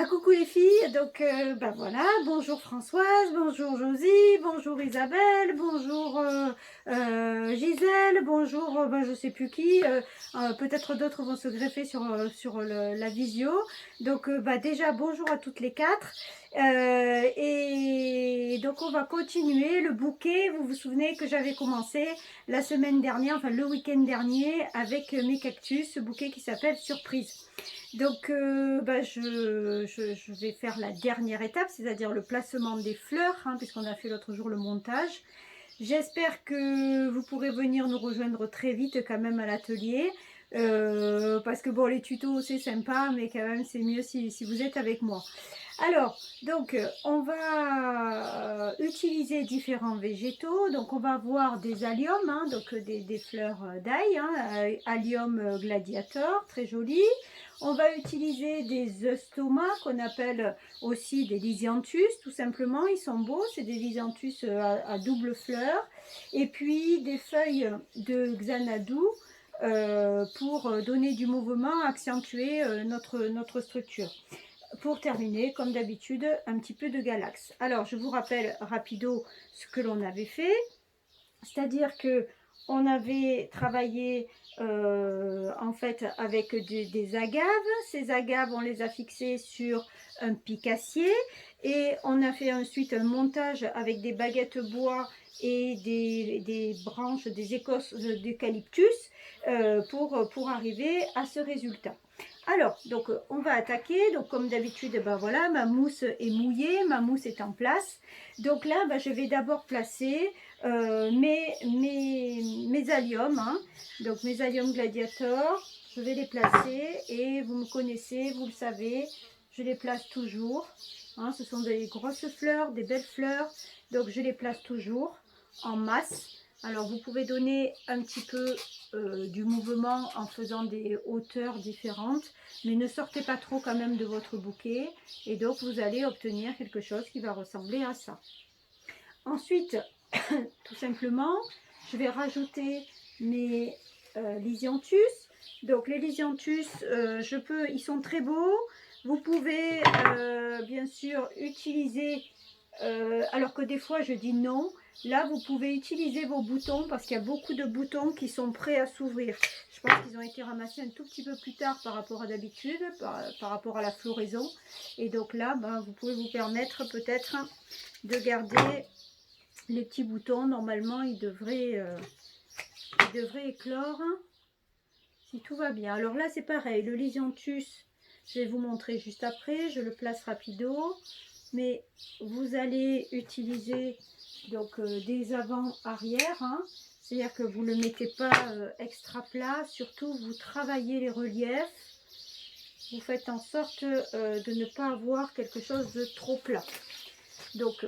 Coucou les filles, donc voilà, bonjour Françoise, bonjour Josie, bonjour Isabelle, bonjour Gisèle, bonjour je sais plus qui, peut-être d'autres vont se greffer sur la visio. Donc déjà bonjour à toutes les quatre. Et donc on va continuer le bouquet. Vous vous souvenez que j'avais commencé la semaine dernière, enfin le week-end dernier, avec mes cactus, ce bouquet qui s'appelle Surprise. Donc je vais faire la dernière étape, c'est-à-dire le placement des fleurs, hein, puisqu'on a fait l'autre jour le montage. J'espère que vous pourrez venir nous rejoindre très vite quand même à l'atelier. Parce que bon, les tutos c'est sympa, mais quand même c'est mieux si vous êtes avec moi. Alors, donc on va utiliser différents végétaux. Donc on va voir des alliums, hein, donc des fleurs d'ail, hein, allium gladiator, très joli. On va utiliser des oestomas qu'on appelle aussi des lysianthus, tout simplement. Ils sont beaux, c'est des lysianthus à double fleur. Et puis des feuilles de xanadu pour donner du mouvement, accentuer notre structure. Pour terminer, comme d'habitude, un petit peu de galax. Alors, je vous rappelle rapido ce que l'on avait fait. C'est-à-dire que on avait travaillé en fait avec des agaves. Ces agaves, on les a fixées sur un picassier et on a fait ensuite un montage avec des baguettes bois et des branches, des écorces d'eucalyptus pour arriver à ce résultat. Alors, donc on va attaquer. Donc comme d'habitude, voilà, ma mousse est mouillée, ma mousse est en place. Donc là, je vais d'abord placer mes alliums, hein. Donc mes alliums gladiator, je vais les placer et vous me connaissez, vous le savez, je les place toujours, hein. Ce sont des grosses fleurs, des belles fleurs, donc je les place toujours en masse. Alors vous pouvez donner un petit peu du mouvement en faisant des hauteurs différentes, mais ne sortez pas trop quand même de votre bouquet et donc vous allez obtenir quelque chose qui va ressembler à ça. Ensuite, tout simplement, je vais rajouter mes lysianthus. Donc les lysianthus, ils sont très beaux. Vous pouvez bien sûr utiliser, alors que des fois je dis non, là vous pouvez utiliser vos boutons parce qu'il y a beaucoup de boutons qui sont prêts à s'ouvrir. Je pense qu'ils ont été ramassés un tout petit peu plus tard par rapport à d'habitude, par rapport à la floraison. Et donc là, vous pouvez vous permettre peut-être de garder les petits boutons. Normalement ils devraient éclore si tout va bien. Alors là c'est pareil, le lysianthus, je vais vous montrer juste après, je le place rapido, mais vous allez utiliser donc des avant-arrière, hein. C'est-à-dire que vous ne le mettez pas extra plat, surtout vous travaillez les reliefs, vous faites en sorte de ne pas avoir quelque chose de trop plat. Donc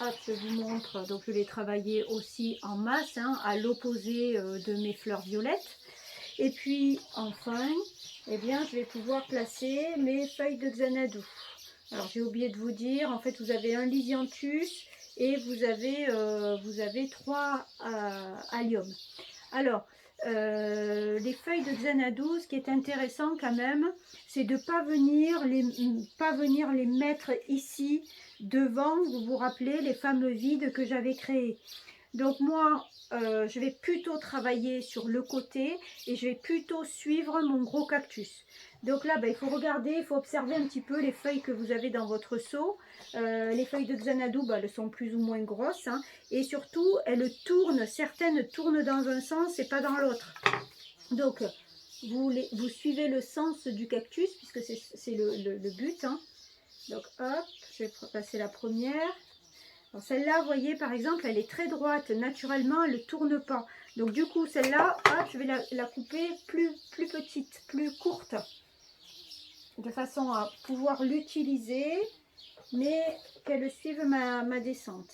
hop, je vous montre, donc je l'ai travaillé aussi en masse, hein, à l'opposé de mes fleurs violettes. Et puis enfin, eh bien, je vais pouvoir placer mes feuilles de xanadu. Alors j'ai oublié de vous dire, en fait vous avez un lysianthus et vous avez 3 alliums. Alors les feuilles de xanadu, ce qui est intéressant quand même, c'est de ne pas venir les mettre ici devant. Vous vous rappelez les fameux vides que j'avais créés. Donc moi je vais plutôt travailler sur le côté et je vais plutôt suivre mon gros cactus. Donc là il faut regarder, il faut observer un petit peu les feuilles que vous avez dans votre seau. Les feuilles de xanadu elles sont plus ou moins grosses, hein, et surtout elles tournent, certaines tournent dans un sens et pas dans l'autre. Donc vous suivez le sens du cactus puisque c'est le but, hein. Donc hop, je vais passer la première. Celle-là, vous voyez, par exemple, elle est très droite. Naturellement, elle ne tourne pas. Donc, du coup, celle-là, je vais la couper plus petite, plus courte. De façon à pouvoir l'utiliser, mais qu'elle suive ma descente.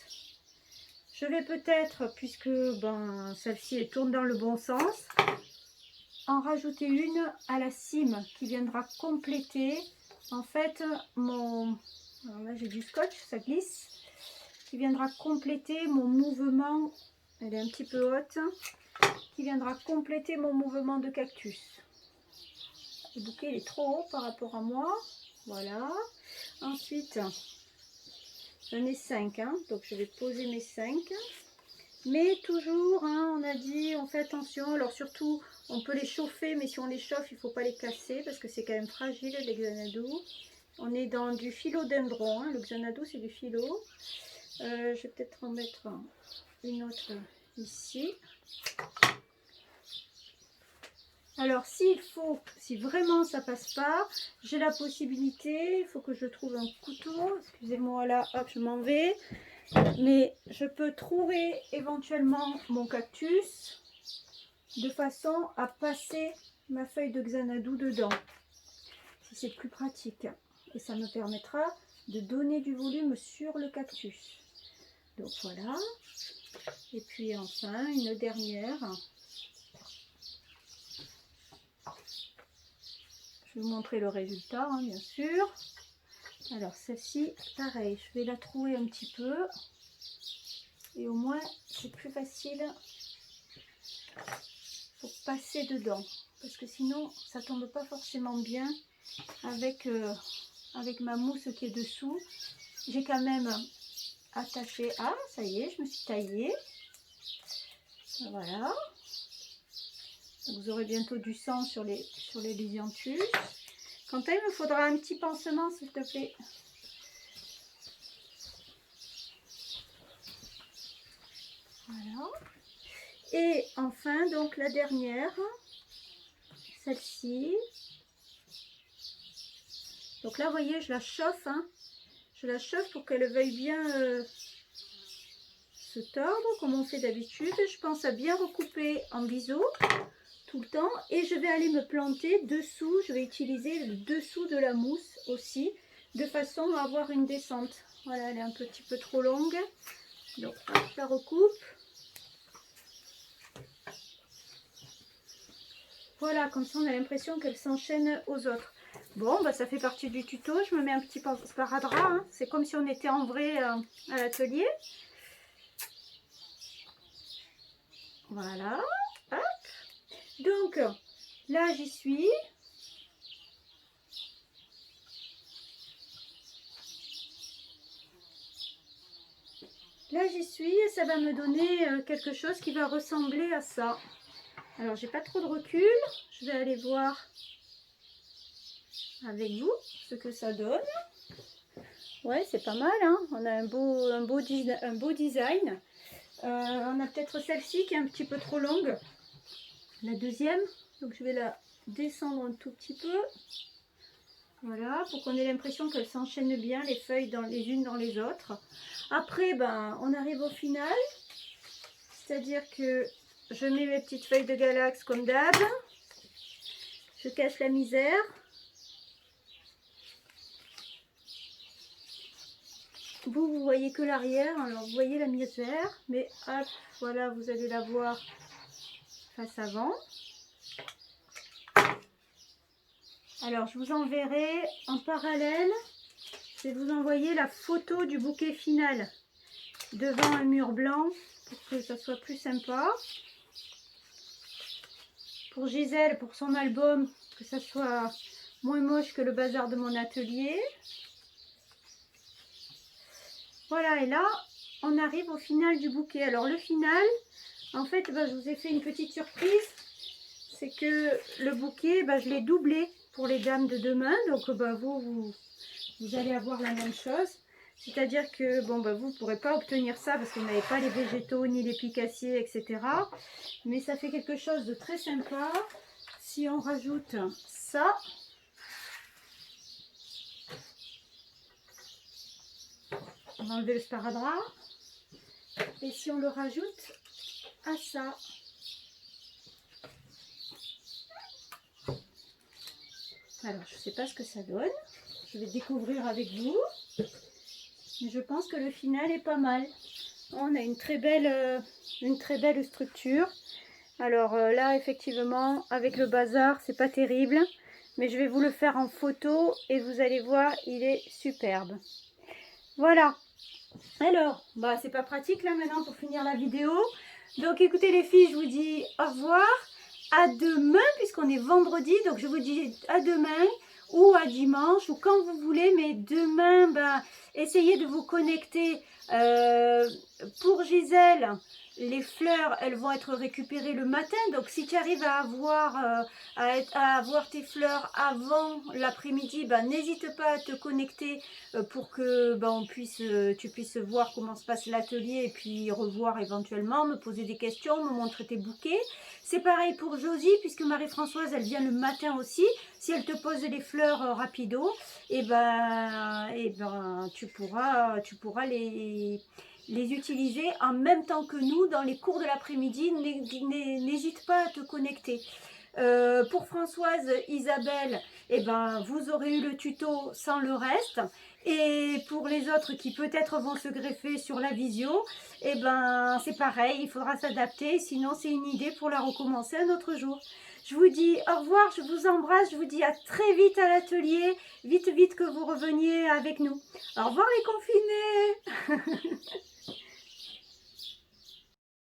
Je vais peut-être, puisque celle-ci, elle tourne dans le bon sens, en rajouter une à la cime qui viendra compléter, en fait, mon... Alors là, j'ai du scotch, ça glisse. Qui viendra compléter mon mouvement, elle est un petit peu haute, qui viendra compléter mon mouvement de cactus. Le bouquet il est trop haut par rapport à moi. Voilà. Ensuite, j'en ai 5. Hein, donc, je vais poser mes 5. Mais toujours, hein, on a dit, on fait attention. Alors, surtout, on peut les chauffer. Mais si on les chauffe, il ne faut pas les casser. Parce que c'est quand même fragile, les Xanadu. On est dans du philodendron. Hein, le Xanadu, c'est du philo. Je vais peut-être en mettre une autre ici. Alors s'il faut, si vraiment ça passe pas, j'ai la possibilité, il faut que je trouve un couteau, excusez-moi là, hop je m'en vais, mais je peux trouver éventuellement mon cactus de façon à passer ma feuille de Xanadu dedans, si c'est plus pratique, et ça me permettra de donner du volume sur le cactus. Donc voilà, et puis enfin une dernière. Je vais vous montrer le résultat, hein, bien sûr. Alors celle-ci, pareil, je vais la trouer un petit peu. Et au moins, c'est plus facile pour passer dedans. Parce que sinon, ça ne tombe pas forcément bien avec, avec ma mousse qui est dessous. J'ai quand même attaché. Ah, ça y est, je me suis taillée. Voilà. Donc, vous aurez bientôt du sang sur les Lisianthus. Quentin, il me faudra un petit pansement, s'il te plaît. Voilà. Et enfin, donc la dernière, celle-ci. Donc là, vous voyez, je la chauffe. Hein. Je la chauffe pour qu'elle veuille bien se tordre, comme on fait d'habitude. Je pense à bien recouper en biseau tout le temps. Et je vais aller me planter dessous. Je vais utiliser le dessous de la mousse aussi, de façon à avoir une descente. Voilà, elle est un petit peu trop longue. Donc, hop, je la recoupe. Voilà, comme ça on a l'impression qu'elle s'enchaîne aux autres. Bon, bah ça fait partie du tuto. Je me mets un petit sparadrap. Hein. C'est comme si on était en vrai à l'atelier. Voilà. Hop. Donc, là j'y suis. Là j'y suis et ça va me donner quelque chose qui va ressembler à ça. Alors, j'ai pas trop de recul. Je vais aller voir avec vous ce que ça donne. Ouais, c'est pas mal. Hein, on a un beau design. On a peut-être celle-ci qui est un petit peu trop longue. La deuxième. Donc, je vais la descendre un tout petit peu. Voilà, pour qu'on ait l'impression qu'elles s'enchaînent bien, les feuilles les unes dans les autres. Après, ben, on arrive au final. C'est-à-dire que je mets mes petites feuilles de galax comme d'hab. Je cache la misère. Vous voyez que l'arrière, alors vous voyez la misère, mais hop, voilà, vous allez la voir face avant. Alors, je vous enverrai en parallèle, je vais vous envoyer la photo du bouquet final devant un mur blanc pour que ça soit plus sympa. Pour Gisèle, pour son album, que ça soit moins moche que le bazar de mon atelier. Voilà, et là, on arrive au final du bouquet. Alors, le final, en fait, bah, je vous ai fait une petite surprise. C'est que le bouquet, bah, je l'ai doublé pour les dames de demain. Donc, bah, vous allez avoir la même chose. C'est-à-dire que, bon, bah, vous ne pourrez pas obtenir ça parce que vous n'avez pas les végétaux, ni les picassiers, etc. Mais ça fait quelque chose de très sympa. Si on rajoute ça... On va enlever le sparadrap. Et si on le rajoute à ça. Alors, je ne sais pas ce que ça donne. Je vais découvrir avec vous. Mais je pense que le final est pas mal. On a une très belle structure. Alors là, effectivement, avec le bazar, c'est pas terrible. Mais je vais vous le faire en photo et vous allez voir, il est superbe. Voilà. Alors, bah c'est pas pratique là maintenant pour finir la vidéo. Donc écoutez les filles, je vous dis au revoir. à demain, puisqu'on est vendredi. Donc, je vous dis à demain ou à dimanche ou quand vous voulez. Mais demain, ben, essayez de vous connecter. Pour Gisèle, les fleurs, elles vont être récupérées le matin. Donc, si tu arrives à avoir tes fleurs avant l'après-midi, ben, n'hésite pas à te connecter pour que ben, tu puisses voir comment se passe l'atelier et puis revoir éventuellement, me poser des questions, me montrer tes bouquets. C'est pareil pour Josie, puisque Marie-Françoise, elle vient le matin aussi. Si elle te pose les fleurs rapido, et ben, tu pourras les utiliser en même temps que nous dans les cours de l'après-midi. N'hésite pas à te connecter. Pour Françoise, Isabelle, eh ben, vous aurez eu le tuto sans le reste. Et pour les autres qui peut-être vont se greffer sur la visio, eh ben, c'est pareil, il faudra s'adapter. Sinon, c'est une idée pour la recommencer un autre jour. Je vous dis au revoir, je vous embrasse, je vous dis à très vite à l'atelier. Vite, vite que vous reveniez avec nous. Au revoir les confinés.